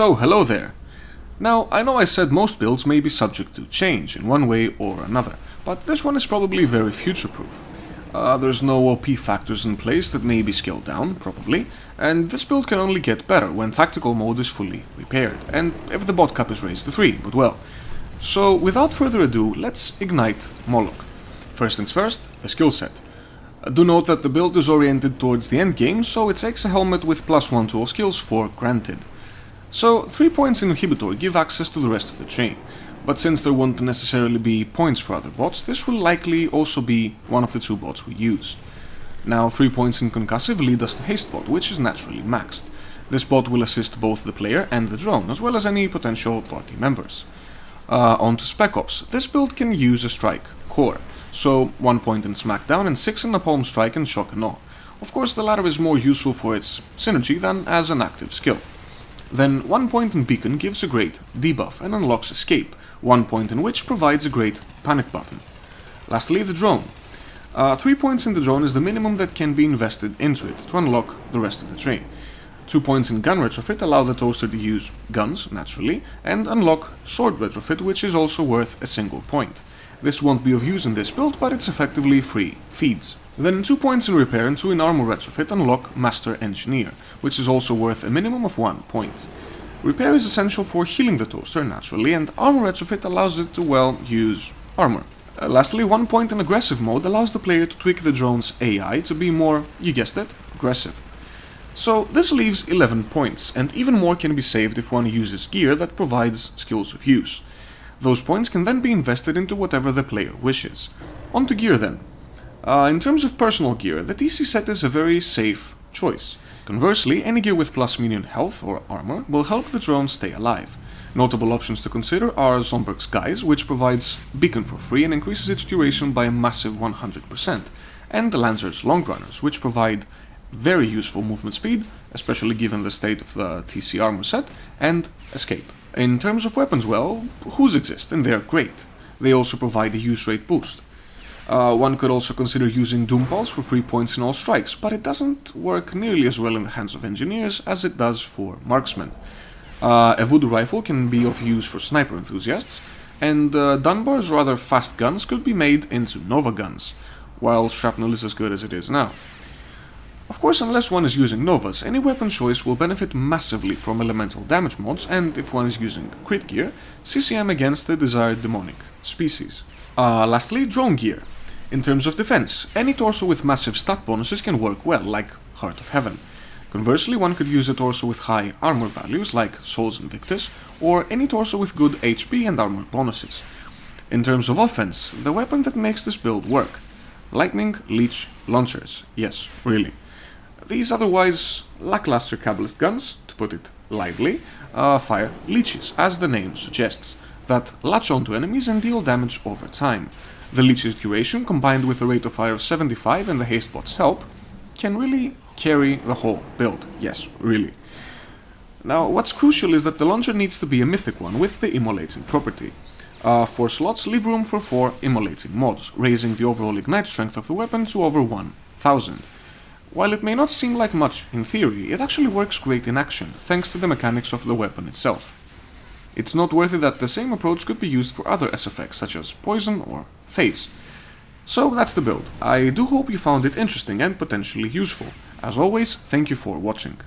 So, hello there. Now, I know I said most builds may be subject to change in one way or another, but this one is probably very future-proof. There's no OP factors in place that may be scaled down, probably, and this build can only get better when tactical mode is fully repaired, and if the bot cap is raised to 3, but well. So, without further ado, let's ignite Moloch. First things first, the skill set. Do note that the build is oriented towards the end game, so it takes a helmet with +1 to all skills for granted. So, 3 points in Inhibitor give access to the rest of the chain, but since there won't necessarily be points for other bots, this will likely also be one of the 2 bots we use. Now, 3 points in Concussive lead us to Haste bot, which is naturally maxed. This bot will assist both the player and the drone, as well as any potential party members. On to Spec Ops. This build can use a Strike core, so 1 point in Smackdown and 6 in Napalm Strike and Shock and Awe. Of course, the latter is more useful for its synergy than as an active skill. Then 1 point in Beacon gives a great debuff and unlocks Escape, 1 point in which provides a great panic button. Lastly, the drone. 3 points in the drone is the minimum that can be invested into it to unlock the rest of the train. 2 points in gun retrofit allow the toaster to use guns, naturally, and unlock sword retrofit, which is also worth a single point. This won't be of use in this build, but it's effectively free feeds. Then 2 points in repair and 2 in armor retrofit unlock Master Engineer, which is also worth a minimum of 1 point. Repair is essential for healing the toaster, naturally, and armor retrofit allows it to, well, use armor. Lastly, 1 point in aggressive mode allows the player to tweak the drone's AI to be more, you guessed it, aggressive. So this leaves 11 points, and even more can be saved if one uses gear that provides skills of use. Those points can then be invested into whatever the player wishes. On to gear then. In terms of personal gear, the TC set is a very safe choice. Conversely, any gear with +medium health or armor will help the drone stay alive. Notable options to consider are Zomberg's Guise, which provides Beacon for free and increases its duration by a massive 100%, and the Lancer's Long Runners, which provide very useful movement speed, especially given the state of the TC armor set, and Escape. In terms of weapons, well, Who's exist, and they're great. They also provide a use rate boost. One could also consider using Doom Pulse for 3 points in all strikes, but it doesn't work nearly as well in the hands of engineers as it does for marksmen. A Voodoo Rifle can be of use for sniper enthusiasts, and Dunbar's rather fast guns could be made into Nova guns, while Shrapnel is as good as it is now. Of course, unless one is using Novas, any weapon choice will benefit massively from elemental damage mods, and if one is using crit gear, CCM against the desired demonic species. Lastly, drone gear. In terms of defense, any torso with massive stat bonuses can work well, like Heart of Heaven. Conversely, one could use a torso with high armor values, like Souls Invictus, or any torso with good HP and armor bonuses. In terms of offense, the weapon that makes this build work. Lightning, Leech, Launchers. Yes, really. These otherwise lackluster Kabbalist guns, to put it lively, fire leeches, as the name suggests, that latch onto enemies and deal damage over time. The leech's duration, combined with a rate of fire of 75 and the haste bot's help, can really carry the whole build. Yes, really. Now, what's crucial is that the launcher needs to be a mythic one with the immolating property. 4 slots leave room for 4 immolating mods, raising the overall ignite strength of the weapon to over 1000. While it may not seem like much in theory, it actually works great in action, thanks to the mechanics of the weapon itself. It's noteworthy that the same approach could be used for other SFX, such as Poison or Phase. So that's the build. I do hope you found it interesting and potentially useful. As always, thank you for watching.